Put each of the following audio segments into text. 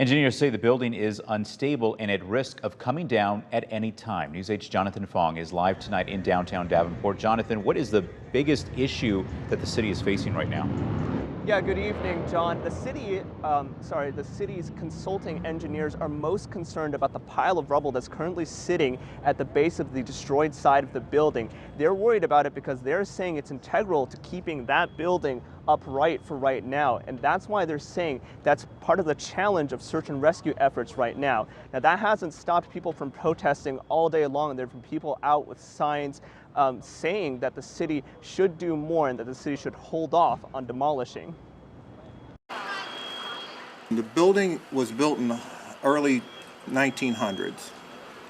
Engineers say the building is unstable and at risk of coming down at any time. News 8's Jonathan Fong is live tonight in downtown Davenport. Jonathan, what is the biggest issue that the city is facing right now? Yeah, good evening, John. The city's consulting engineers are most concerned about the pile of rubble that's currently sitting at the base of the destroyed side of the building. They're worried about it because they're saying it's integral to keeping that building upright for right now. And that's why they're saying that's part of the challenge of search and rescue efforts right now. Now, that hasn't stopped people from protesting all day long. There have been people out with signs saying that the city should do more and that the city should hold off on demolishing. The building was built in the early 1900s.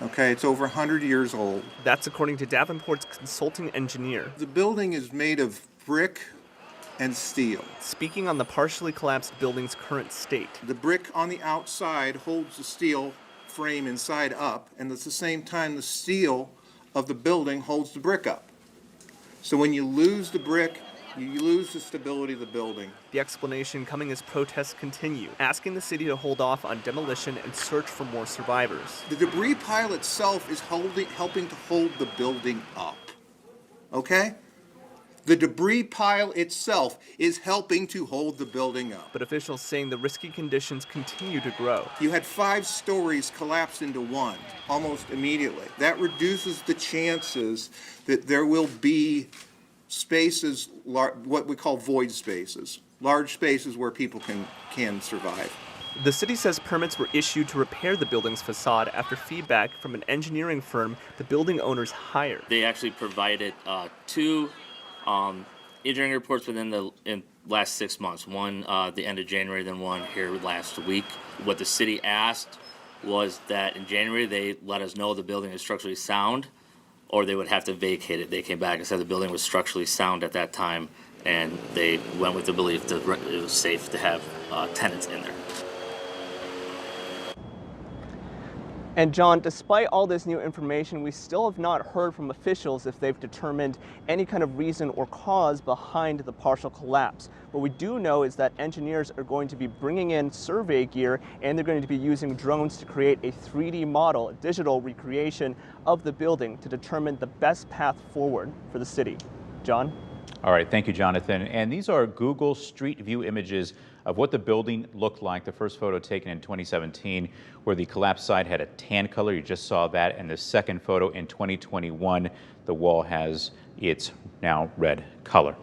Okay, it's over 100 years old. That's according to Davenport's consulting engineer. The building is made of brick and steel. Speaking on the partially collapsed building's current state. The brick on the outside holds the steel frame inside up, and at the same time the steel of the building holds the brick up. So when you lose the brick, you lose the stability of the building. The explanation coming as protests continue, asking the city to hold off on demolition and search for more survivors. The debris pile itself is helping to hold the building up. Okay? The debris pile itself is helping to hold the building up. But officials saying the risky conditions continue to grow. You had 5 stories collapse into one almost immediately. That reduces the chances that there will be spaces, what we call void spaces, large spaces where people can survive. The city says permits were issued to repair the building's facade after feedback from an engineering firm the building owners hired. They actually provided two engineering reports within the last 6 months. One the end of January, then one here last week. What the city asked was that in January they let us know the building is structurally sound, or they would have to vacate it. They came back and said the building was structurally sound at that time, and they went with the belief that it was safe to have tenants in there. And John, despite all this new information, we still have not heard from officials if they've determined any kind of reason or cause behind the partial collapse. What we do know is that engineers are going to be bringing in survey gear, and they're going to be using drones to create a 3D model, a digital recreation of the building to determine the best path forward for the city. John? All right, thank you, Jonathan. And these are Google Street View images of what the building looked like. The first photo taken in 2017, where the collapsed side had a tan color. You just saw that. And the second photo in 2021, the wall has its now red color.